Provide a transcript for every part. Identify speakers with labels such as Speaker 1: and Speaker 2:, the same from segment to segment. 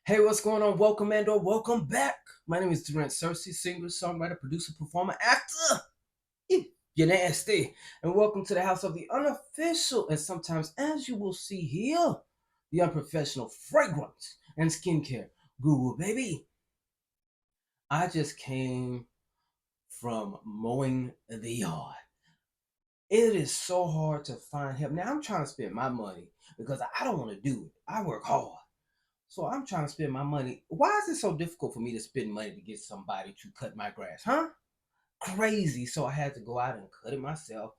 Speaker 1: Hey, what's going on? Welcome and/or welcome back. My name is durantsearcy, singer, songwriter, producer, performer, actor. You're nasty. And welcome to the house of the unofficial, and sometimes, as you will see here, the unprofessional fragrance and skincare guru, baby. I just came from mowing the yard. It is so hard to find help. Now, I'm trying to spend my money because I don't want to do it. I work hard. So I'm trying to spend my money. Why is it so difficult for me to spend money to get somebody to cut my grass? Huh? Crazy. So I had to go out and cut it myself.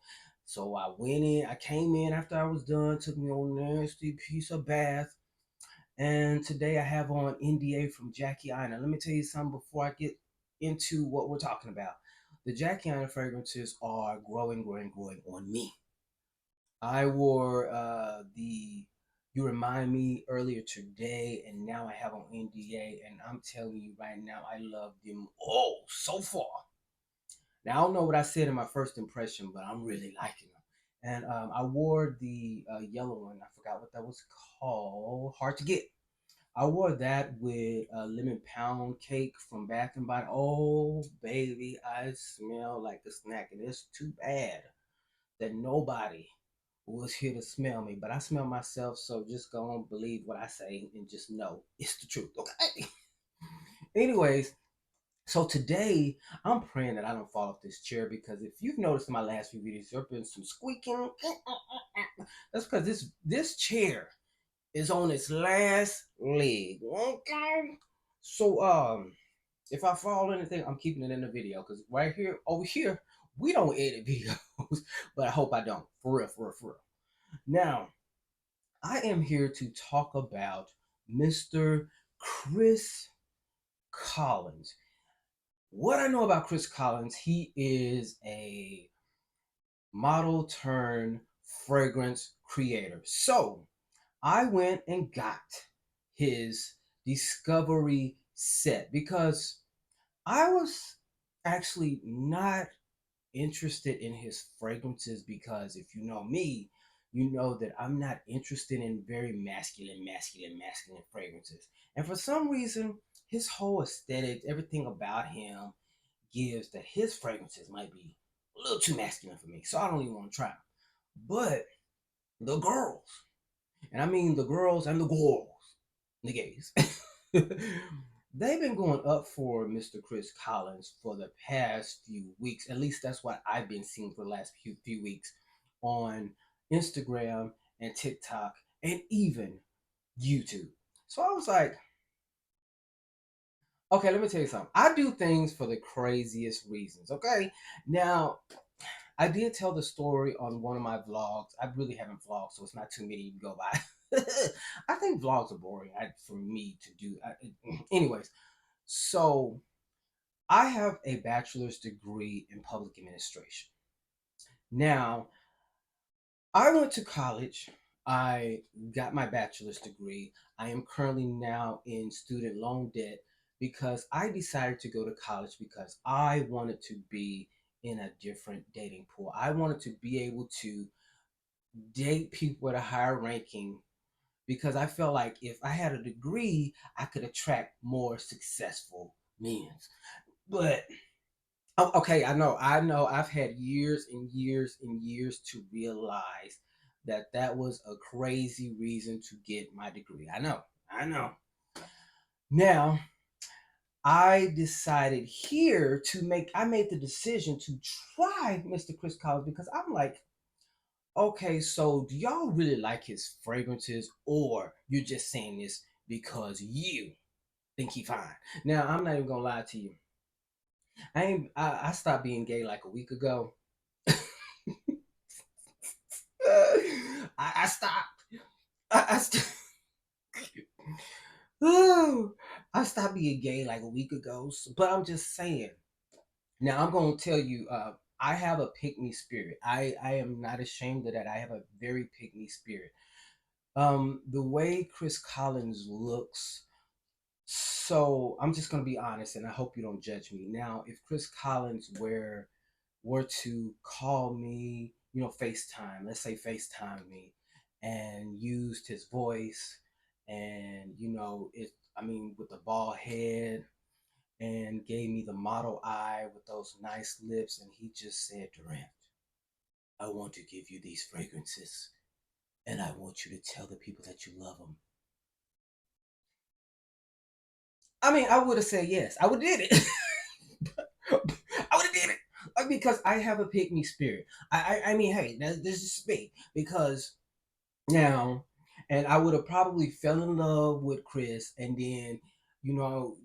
Speaker 1: So I went in. I came in after I was done, took me on a nasty piece of bath. And today I have on NDA from Jackie Aina. Let me tell you something before I get into what we're talking about. The Jackie Aina fragrances are growing on me. I wore the You Remind Me earlier today, and now I have on NDA, and I'm telling you right now, I love them all so far. Now, I don't know what I said in my first impression, but I'm really liking them. And I wore the yellow one. I forgot what that was called. Hard to get. I wore that with a lemon pound cake from Bath and Body. Oh, baby, I smell like a snack, and it's too bad that nobody was here to smell me, but I smell myself, so just go and believe what I say and just know it's the truth, okay? Anyways, so today I'm praying that I don't fall off this chair because if you've noticed in my last few videos, there's been some squeaking. That's because this chair is on its last leg, okay? So if I fall or anything, I'm keeping it in the video because right here, over here, we don't edit videos, but I hope I don't. For real, for real, for real. Now, I am here to talk about Mr. Chris Collins. What I know about Chris Collins, he is a model turn fragrance creator. So I went and got his discovery set because I was actually not interested in his fragrances because if you know me, you know that I'm not interested in very masculine fragrances. And for some reason, his whole aesthetic, everything about him gives that his fragrances might be a little too masculine for me. So I don't even want to try them. But the girls, and I mean the girls and the girls, the gays, they've been going up for Mr. Chris Collins for the past few weeks. At least that's what I've been seeing for the last few weeks on Instagram and TikTok and even YouTube. So I was like, okay, let me tell you something. I do things for the craziest reasons, okay? Now, I did tell the story on one of my vlogs. I really haven't vlogged, so it's not too many to go by. I think vlogs are boring for me to do. Anyways, so I have a bachelor's degree in public administration. Now, I went to college. I got my bachelor's degree. I am currently now in student loan debt because I decided to go to college because I wanted to be in a different dating pool. I wanted to be able to date people at a higher ranking because I felt like if I had a degree, I could attract more successful men. But okay, I've had years and years and years to realize that that was a crazy reason to get my degree. I know. Now, I decided here I made the decision to try Mr. Chris Collins because I'm like, okay, so do y'all really like his fragrances or you're just saying this because you think he fine? Now, I'm not even gonna lie to you. I stopped being gay like a week ago. I stopped. I stopped. Oh, I stopped being gay like a week ago. But I'm just saying. Now I'm gonna tell you. I have a pick me spirit. I am not ashamed of that. I have a very pick me spirit. The way Chris Collins looks. So I'm just gonna be honest, and I hope you don't judge me. Now, if Chris Collins were to call me, FaceTime, let's say FaceTime me, and used his voice and it. I mean, with the bald head, and gave me the model eye with those nice lips, and he just said, Durant, I want to give you these fragrances, and I want you to tell the people that you love them. I mean, I would have said yes. I would have did it. I would have did it because I have a pick me spirit. I mean, hey, this is me because now, and I would have probably fell in love with Chris, and then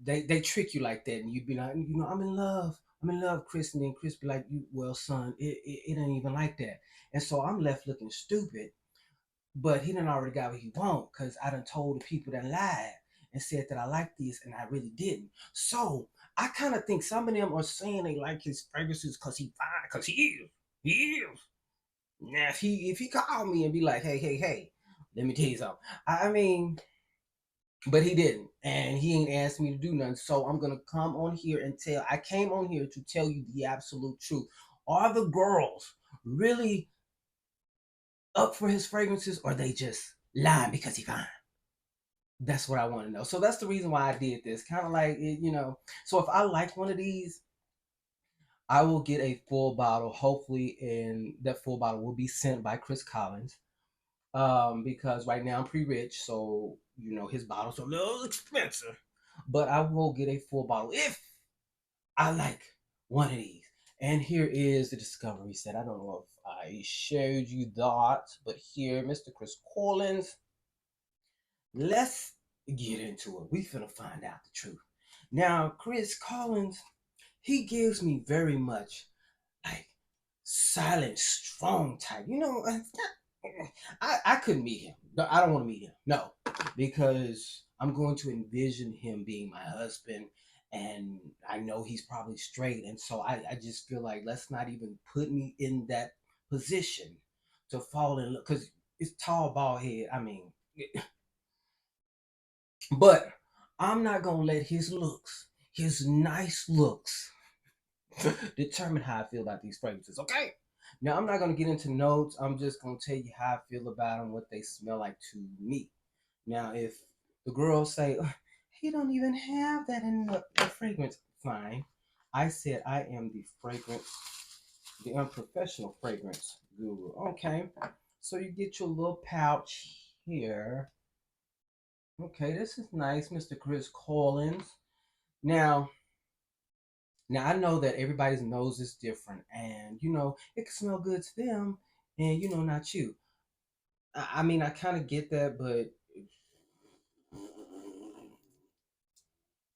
Speaker 1: they trick you like that, and you'd be like, I'm in love, Chris, and then Chris be like, well, son, it ain't even like that, and so I'm left looking stupid, but he done already got what he want because I done told the people that lied and said that I like this, and I really didn't. So I kind of think some of them are saying they like his fragrances because he fine, because he is. Now if he called me and be like, hey, let me tell you something. I mean, but he didn't, and he ain't asked me to do nothing. So I'm gonna come on here and tell. I came on here to tell you the absolute truth. Are the girls really up for his fragrances, or they just lying because he fine? That's what I want to know. So that's the reason why I did this. Kind of like So if I like one of these, I will get a full bottle. Hopefully, and that full bottle will be sent by Chris Collins. Because right now I'm pretty rich, so his bottles are a little expensive. But I will get a full bottle if I like one of these. And here is the discovery set. I don't know if I showed you that, but here, Mr. Chris Collins. Let's get into it. We finna find out the truth. Now, Chris Collins, he gives me very much like silent, strong type. I couldn't meet him. No, I don't want to meet him. No, because I'm going to envision him being my husband, and I know he's probably straight, and so I just feel like let's not even put me in that position to fall in love because it's tall, bald head. I mean, but I'm not gonna let his nice looks, determine how I feel about these fragrances. Okay. Now I'm not gonna get into notes. I'm just gonna tell you how I feel about them, what they smell like to me. Now, if the girls say he don't even have that in the fragrance, fine. I said I am the unprofessional fragrance guru. Okay. So you get your little pouch here. Okay, this is nice, Mr. Chris Collins. Now, now I know that everybody's nose is different, and it can smell good to them, and not you. I mean, I kind of get that, but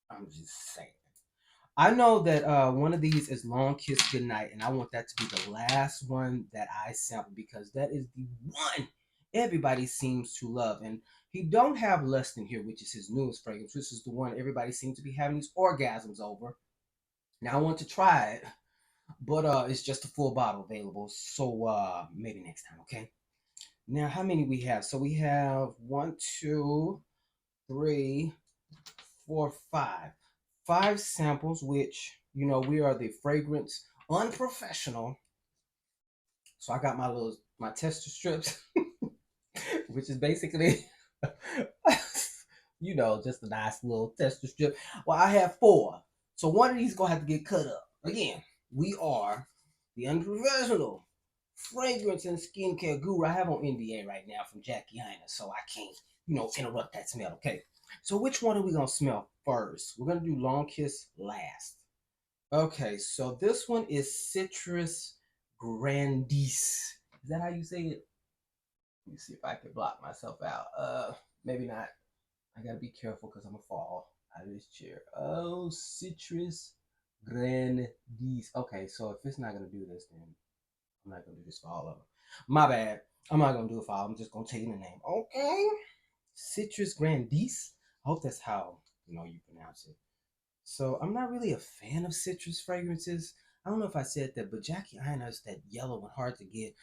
Speaker 1: I'm just saying. I know that one of these is Long Kiss Goodnight, and I want that to be the last one that I sample because that is the one everybody seems to love. And he don't have Less Than Here, which is his newest fragrance, which is the one everybody seems to be having these orgasms over. Now I want to try it, but it's just a full bottle available. So maybe next time, okay? Now how many we have? So we have one, two, three, four, five. Five samples, which we are the fragrance unprofessional. So I got my tester strips, which is basically just a nice little tester strip. Well, I have four. So one of these gonna have to get cut up. Again, we are the unprofessional fragrance and skincare guru. I have on NDA right now from Jackie Heiner, so I can't, interrupt that smell. Okay. So which one are we gonna smell first? We're gonna do Long Kiss last. Okay, so this one is Citrus Grandis. Is that how you say it? Let me see if I can block myself out. Maybe not. I gotta be careful because I'm gonna fall out of this chair. Oh, Citrus Grandis. Okay, so if it's not gonna do this, then I'm not gonna do this for all of them. My bad. I'm not gonna do it for all. I'm just gonna tell you the name. Okay. Citrus Grandis. I hope that's how you pronounce it. So I'm not really a fan of citrus fragrances. I don't know if I said that, but Jackie Ina's that yellow one, hard to get.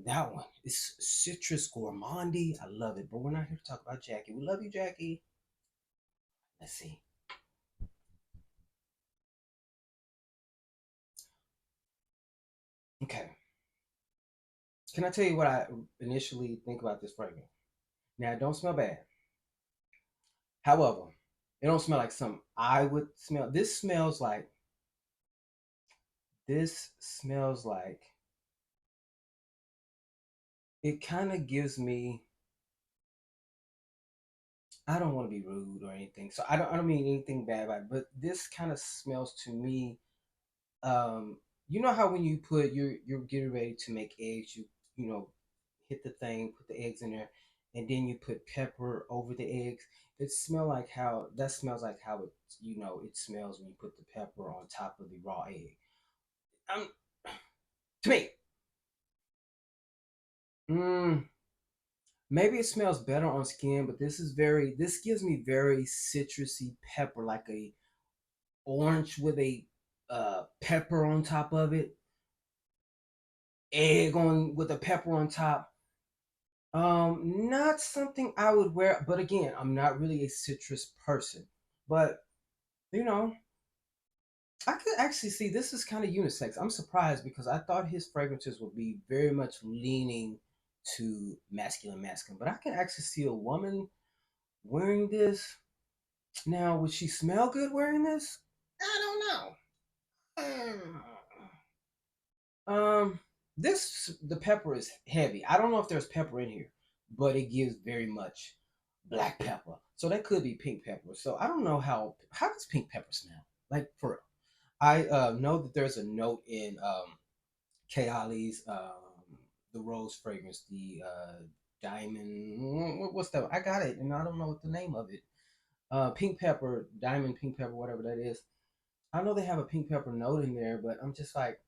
Speaker 1: That one is Citrus Gourmandi. I love it, but we're not here to talk about Jackie. We love you, Jackie. Let's see. Okay. Can I tell you what I initially think about this fragrance? Now, it don't smell bad. However, it don't smell like something I would smell. This smells like it kind of gives me. I don't want to be rude or anything, so I don't mean anything bad about it. But this kind of smells to me. You know how when you put you're getting ready to make eggs, you know hit the thing, put the eggs in there, and then you put pepper over the eggs. That smells like how it smells when you put the pepper on top of the raw egg. Um, to me, mm, maybe it smells better on skin, but this gives me very citrusy pepper, like a orange with a pepper on top of it, egg on with a pepper on top. Not something I would wear, but again, I'm not really a citrus person. But you know, I could actually see this is kind of unisex. I'm surprised because I thought his fragrances would be very much leaning to masculine, but I can actually see a woman wearing this. Now, would she smell good wearing this? I don't know. Um, this the pepper is heavy. I don't know if there's pepper in here, but it gives very much black pepper. So that could be pink pepper. So I don't know how does pink pepper smell? Like for real. I know that there's a note in K. Ali's the rose fragrance, the diamond. What's that? I got it, and I don't know what the name of it. Pink pepper, diamond pink pepper, whatever that is. I know they have a pink pepper note in there, but I'm just like,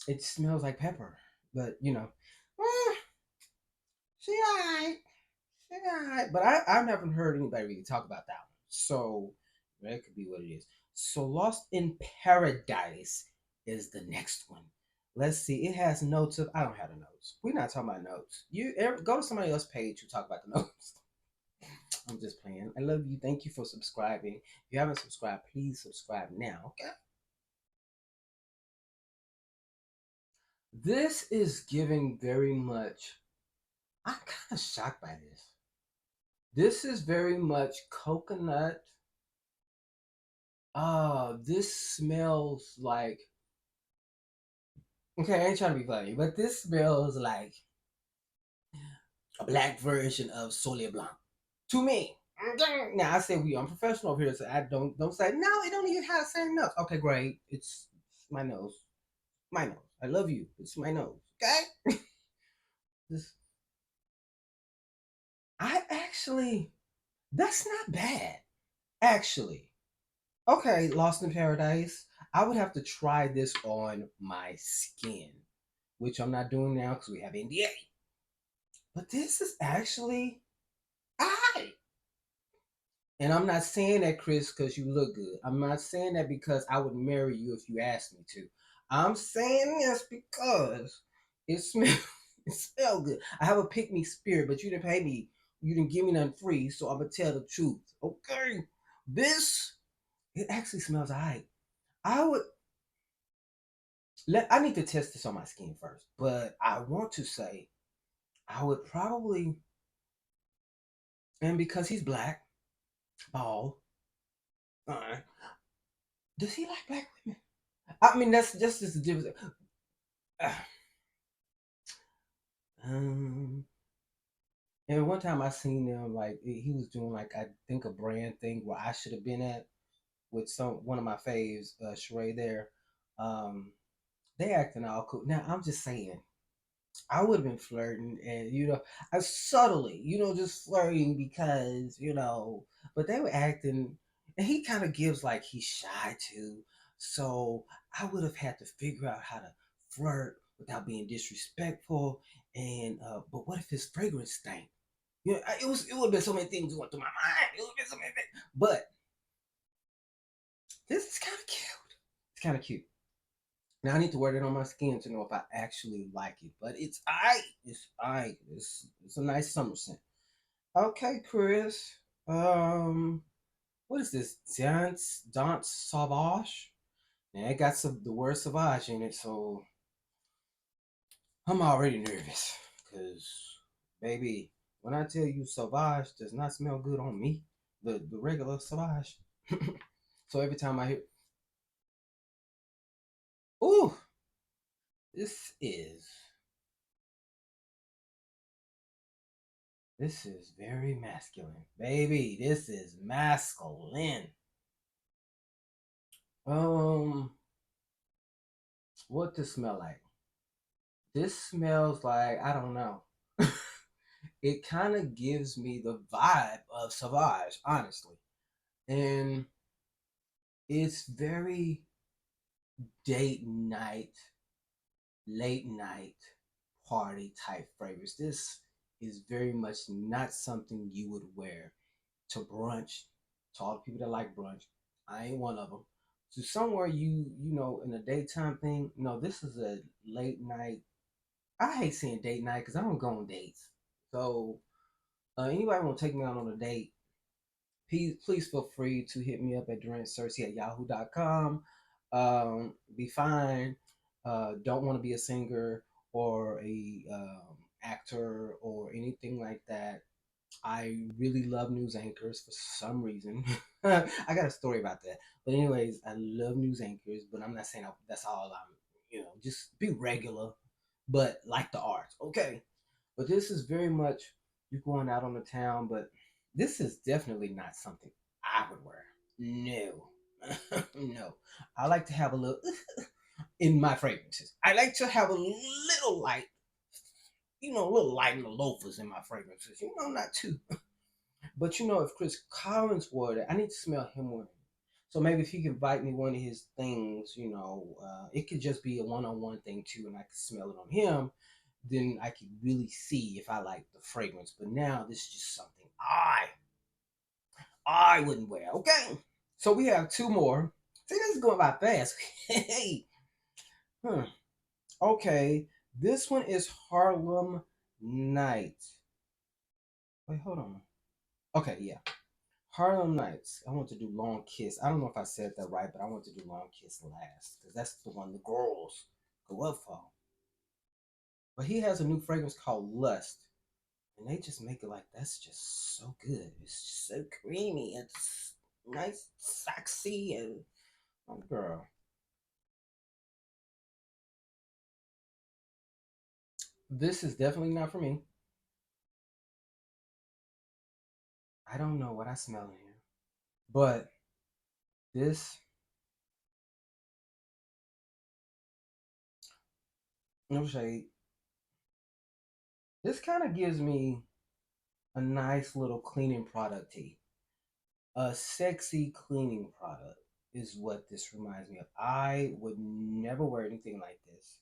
Speaker 1: it smells like pepper. But eh, she alright, she alright. But I haven't heard anybody really talk about that one. So that could be what it is. So Lost in Paradise is the next one. Let's see. It has notes of. I don't have the notes. We're not talking about notes. Go to somebody else's page who talk about the notes. I'm just playing. I love you. Thank you for subscribing. If you haven't subscribed, please subscribe now. Okay. This is giving very much. I'm kind of shocked by this. This is very much coconut. This smells like. Okay, I ain't trying to be funny, but this smells like a black version of Soleil Blanc to me. Now I say we unprofessional over here, so I don't say no. It don't even have the same notes. Okay, great. It's my nose. My nose. I love you. It's my nose. Okay. This, I actually. That's not bad. Actually. Okay, Lost in Paradise. I would have to try this on my skin, which I'm not doing now because we have NDA. But this is actually I. And I'm not saying that, Chris, because you look good. I'm not saying that because I would marry you if you asked me to. I'm saying this because it smells it smell good. I have a pick me spirit, but you didn't pay me. You didn't give me nothing free, so I'm gonna tell the truth. Okay. This it actually smells alright. I would I need to test this on my skin first, but I want to say I would probably, and because he's black, bald, uh, does he like black women? I mean, that's just the difference. Uh, um, and one time I seen him like he was doing like I think a brand thing where I should have been at with one of my faves, Sheree there. Um, they acting all cool. Now I'm just saying I would have been flirting and I subtly, just flirting because, but they were acting and he kind of gives like he's shy too. So I would have had to figure out how to flirt without being disrespectful. And but what if his fragrance stank? It would have been so many things going through my mind. It would have been so many things. But this is kind of cute. It's kind of cute. Now I need to wear it on my skin to know if I actually like it. But it's I. It's I. It's a nice summer scent. Okay, Chris. Um, what is this? Dance Sauvage. Now it got the word Sauvage in it, so I'm already nervous. Cause baby, when I tell you Sauvage does not smell good on me, the regular Savage. So every time I hear, ooh, this is this is very masculine, baby. This is masculine. Um, what this smell like? This smells like I don't know. It kind of gives me the vibe of Savage, honestly, and it's very date night, late night party type fragrance. This is very much not something you would wear to brunch. To all the people that like brunch, I ain't one of them. So somewhere you know in a daytime thing. No, this is a late night. I hate saying date night because I don't go on dates. So anybody want to take me out on a date? Please feel free to hit me up at durantsearcy at yahoo.com. Be fine. Don't want to be a singer or a actor or anything like that. I really love news anchors for some reason. I got a story about that. But anyways, I love news anchors, but I'm not saying that's all I'm, just be regular, but like the arts. Okay. But this is very much you going out on the town, but this is definitely not something I would wear. No. No. I like to have a little in my fragrances. I like to have a little light, a little light in the loafers in my fragrances. Not too. But if Chris Collins wore it, I need to smell him wearing it. So maybe if he could invite me one of his things, it could just be a one-on-one thing too, and I could smell it on him. Then I could really see if I like the fragrance. But now this is just something I wouldn't wear. Okay. So we have two more. See, this is going by fast. Hey. Hmm. Okay. This one is Harlem Night. Wait, hold on. Okay, yeah. Harlem Nights. I want to do Long Kiss. I don't know if I said that right, but I want to do Long Kiss last because that's the one the girls go up for. But he has a new fragrance called Lust, and they just make it like that's just so good. It's just so creamy. It's nice, sexy, and oh girl, this is definitely not for me. I don't know what I smell in here, but this. No shade. This kind of gives me a nice little cleaning product tea. A sexy cleaning product is what this reminds me of. I would never wear anything like this.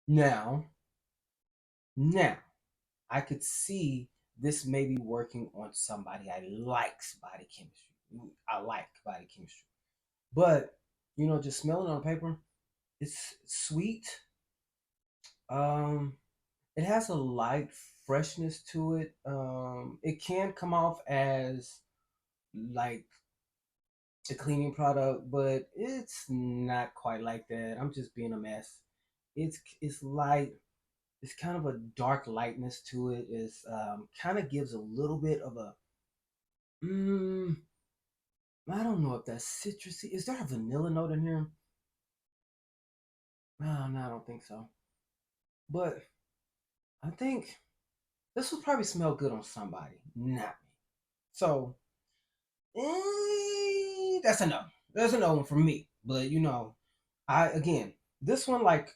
Speaker 1: Now, now, I could see this may be working on somebody I likes body chemistry. I like body chemistry. But, just smelling on paper, it's sweet. Um, it has a light freshness to it. It can come off as like a cleaning product, but it's not quite like that. I'm just being a mess. It's light. It's kind of a dark lightness to it. It's kind of gives a little bit of a mm, I don't know if that's citrusy. Is there a vanilla note in here? No, I don't think so. But I think this would probably smell good on somebody, not me. So that's a no. That's a no one for me. But I again, this one like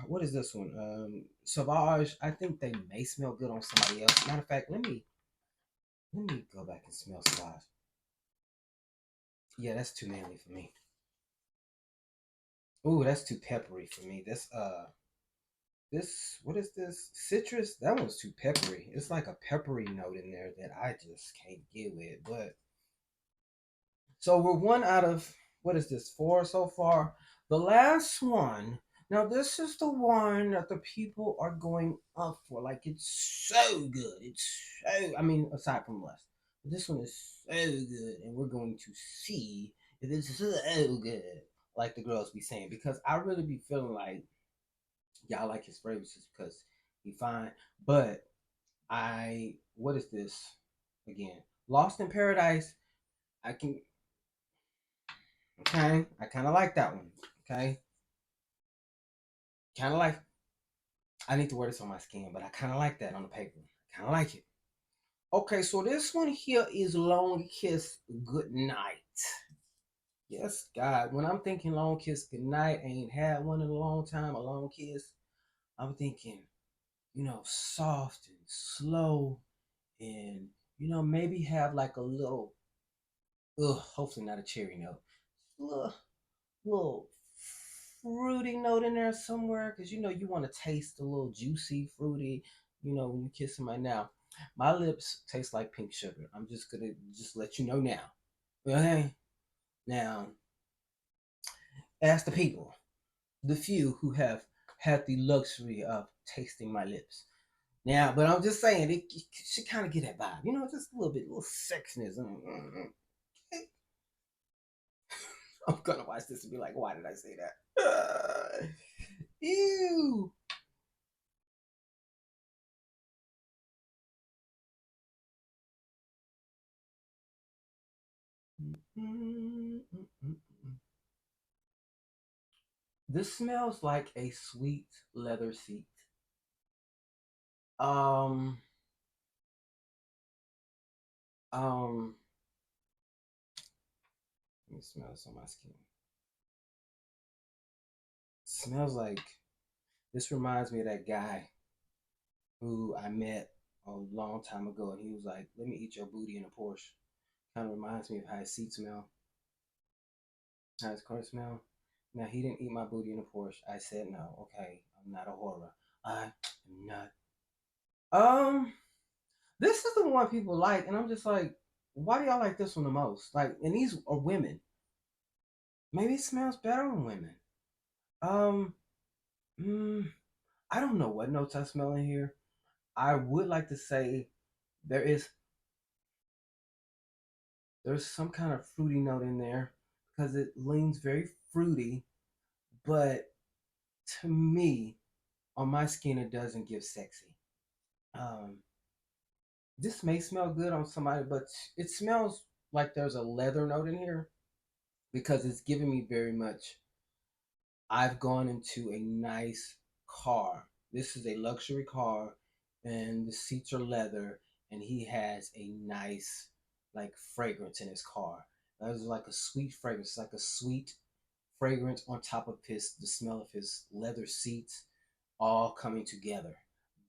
Speaker 1: what is this one? Sauvage. I think they may smell good on somebody else. Matter of fact, let me go back and smell Sauvage. Yeah, that's too manly for me. Ooh, that's too peppery for me. This what is this? Citrus? That one's too peppery. It's like a peppery note in there that I just can't get with. But so we're one out of what is this? Four so far. The last one. Now this is the one that the people are going up for. Like it's so good. It's so. I mean, aside from less, but this one is so good, and we're going to see if it's so good, like the girls be saying. Because I really be feeling like y'all like his fragrances because he fine. But what is this? again. Lost in Paradise, I can, okay, I kind of like that one. Okay, kind of like, I need to wear this on my skin, but I kind of like that on the paper. Kind of like it. Okay, so this one here is Long Kiss Goodnight. Yes, God. When I'm thinking long kiss goodnight, I ain't had one in a long time, a long kiss. I'm thinking, soft and slow and, maybe have like a little, hopefully not a cherry note, little, little fruity note in there somewhere because, you want to taste a little juicy, fruity, when you kiss somebody. Now, my lips taste like pink sugar. I'm just going to just let you know now. Okay? Now, ask the people, the few who have had the luxury of tasting my lips. Now, but I'm just saying, it should kind of get that vibe, just a little bit, a little sexiness. I'm gonna watch this and be like, why did I say that? Ew. This smells like a sweet leather seat. Um, um, Let me smell this on my skin. Smells like, this reminds me of that guy who I met a long time ago, and he was like, "Let me eat your booty in a Porsche." Kind of reminds me of how his seat smell, how his car smell. Now he didn't eat my booty in a Porsche. I said no. Okay, I'm not a horror. I am not. Um, this is the one people like, and I'm just like, why do y'all like this one the most? Like, and these are women. Maybe it smells better on women. Um, mm, I don't know what notes I smell in here. I would like to say there is there's some kind of fruity note in there because it leans very fruity, but to me, on my skin, it doesn't give sexy. Um, this may smell good on somebody, but it smells like there's a leather note in here because it's giving me very much. I've gone into a nice car. This is a luxury car, and the seats are leather, and he has a nice, like, fragrance in his car. There's like a sweet fragrance, like a sweet fragrance on top of the smell of his leather seats, all coming together.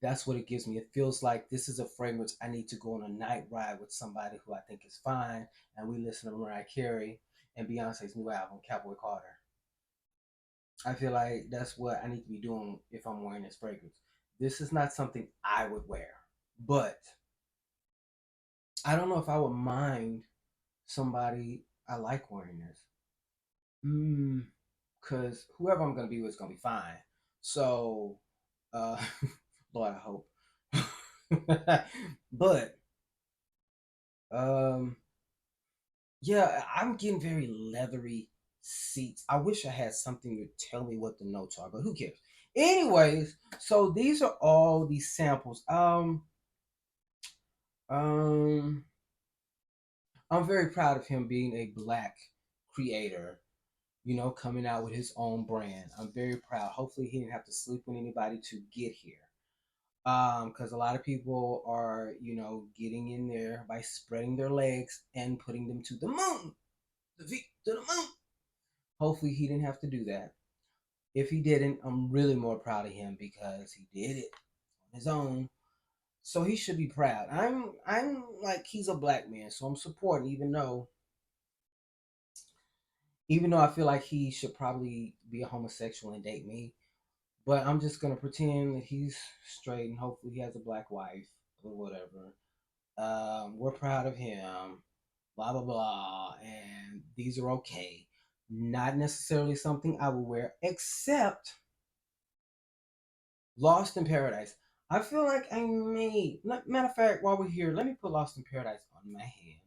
Speaker 1: That's what it gives me. It feels like this is a fragrance I need to go on a night ride with somebody who I think is fine, and we listen to Mariah Carey and Beyonce's new album, Cowboy Carter. I feel like that's what I need to be doing if I'm wearing this fragrance. This is not something I would wear, but I don't know if I would mind somebody I like wearing this. Because whoever I'm gonna be with is gonna be fine. So, uh, Lord, I hope. But um, yeah, I'm getting very leathery seats. I wish I had something to tell me what the notes are, but who cares? Anyways, so these are all these samples. Um, I'm very proud of him being a black creator, coming out with his own brand. I'm very proud. Hopefully, he didn't have to sleep with anybody to get here. Because a lot of people are, getting in there by spreading their legs and putting them to the moon, the feet to the moon. Hopefully, he didn't have to do that. If he didn't, I'm really more proud of him because he did it on his own. So he should be proud. I'm like he's a black man, so I'm supporting, even though I feel like he should probably be a homosexual and date me. But I'm just gonna pretend that he's straight and hopefully he has a black wife or whatever. We're proud of him. Blah blah blah, and these are okay. Not necessarily something I would wear, except Lost in Paradise. I feel like I may. Matter of fact, while we're here, let me put Lost in Paradise on my hand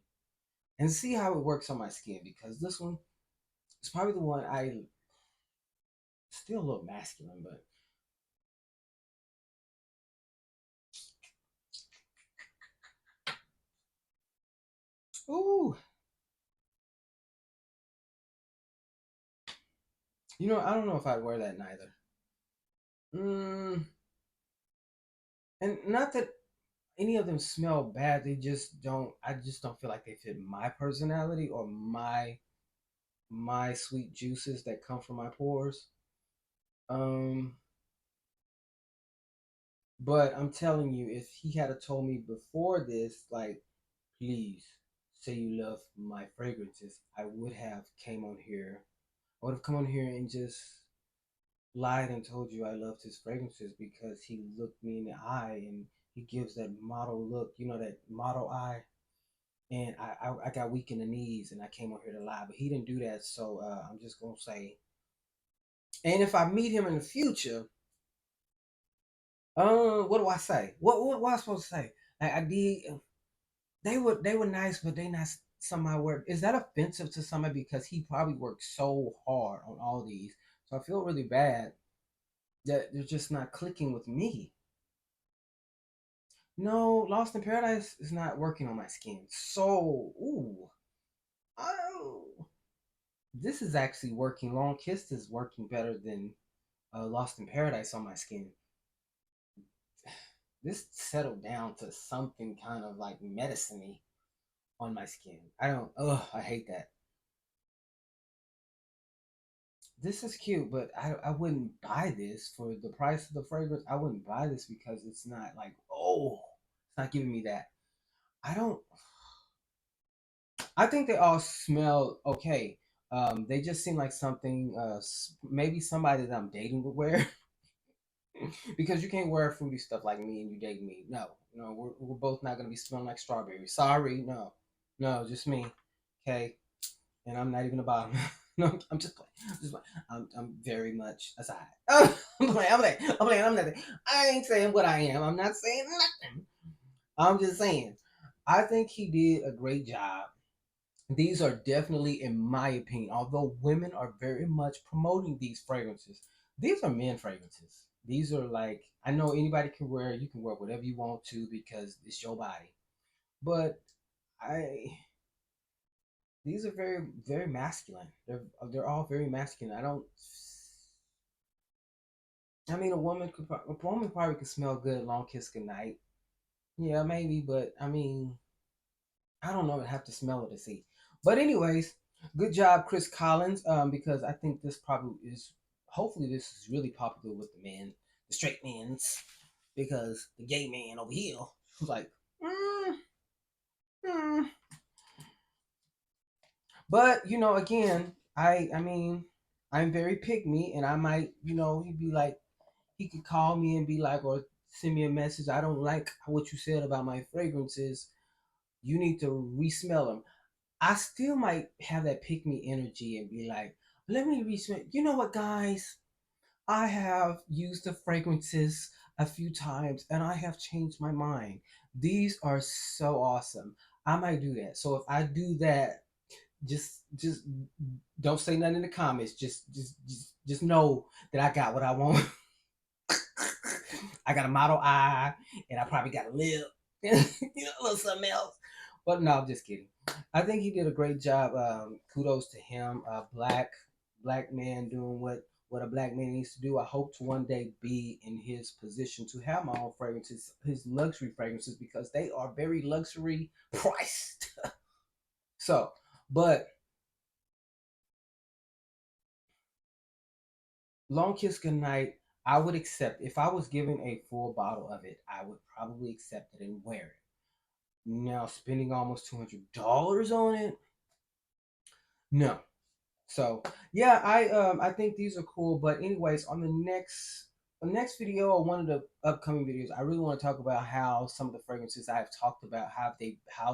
Speaker 1: and see how it works on my skin because this one is probably the one I still a little masculine, but Ooh, I don't know if I'd wear that neither. Mm, and not that any of them smell bad. They just don't. I just don't feel like they fit my personality or my sweet juices that come from my pores. Um, but I'm telling you, if he had told me before this, like, please say you love my fragrances, I would have came on here. I would have come on here and just lied and told you I loved his fragrances because he looked me in the eye and he gives that model look, that model eye. And I got weak in the knees and I came on here to lie, but he didn't do that. So I'm just gonna say, and if I meet him in the future, what do I say? What am I supposed to say? I did. They were nice, but they not some of my work. Is that offensive to somebody because he probably worked so hard on all these? So I feel really bad that they're just not clicking with me. No, Lost in Paradise is not working on my skin. So, ooh, oh, this is actually working. Long Kiss is working better than Lost in Paradise on my skin. This settled down to something kind of like medicine-y on my skin. I don't. Ugh, I hate that. This is cute, but I wouldn't buy this for the price of the fragrance. I wouldn't buy this because it's not like, oh, it's not giving me that. I don't. I think they all smell okay. They just seem like something maybe somebody that I'm dating would wear because you can't wear fruity stuff like me and you date me. No, no, we're both not gonna be smelling like strawberries. Sorry, no, no, just me. Okay, and I'm not even the bottom. No, I'm just playing. I'm just playing. I'm very much aside. I'm playing. I'm playing. I'm playing. I'm nothing. I ain't saying what I am. I'm not saying nothing. I'm just saying. I think he did a great job. These are definitely, in my opinion, although women are very much promoting these fragrances, these are men fragrances. These are like, I know anybody can wear, you can wear whatever you want to because it's your body. But I, these are very, very masculine. They're all very masculine. I mean, a woman probably could smell good, long kiss goodnight. Yeah, maybe, but I mean, I don't know. I have to smell it to see. But anyways, good job, Chris Collins. Because I think this probably is. Hopefully, this is really popular with the men, the straight men's, because the gay man over here was like, mm, mm. But again, I mean, I'm very pick me, and I might, he'd be like, he could call me and be like, or send me a message. I don't like what you said about my fragrances. You need to resmell them. I still might have that pick me energy and be like, let me resmell. You know what, guys? I have used the fragrances a few times and I have changed my mind. These are so awesome. I might do that. So if I do that, just don't say nothing in the comments. Just know that I got what I want. I got a model eye, and I probably got a lip, a little something else. But no, I'm just kidding. I think he did a great job. Kudos to him. Black man doing what a black man needs to do. I hope to one day be in his position to have my own fragrances, his luxury fragrances, because they are very luxury priced. So, but Long Kiss Goodnight, I would accept if I was given a full bottle of it. I would probably accept it and wear it. Now spending almost $200 on it, no. So yeah, I think these are cool. But anyways, on the next video or one of the upcoming videos, I really want to talk about how some of the fragrances I've talked about how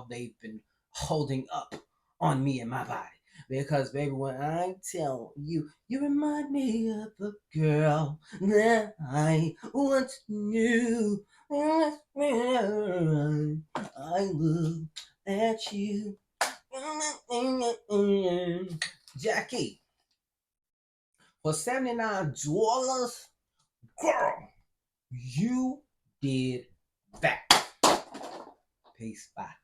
Speaker 1: they've been holding up on me and my body. Because baby, when I tell you, you remind me of a girl that I once knew. I look at you, Jackie, for $79, girl, you did that. Peace. Bye.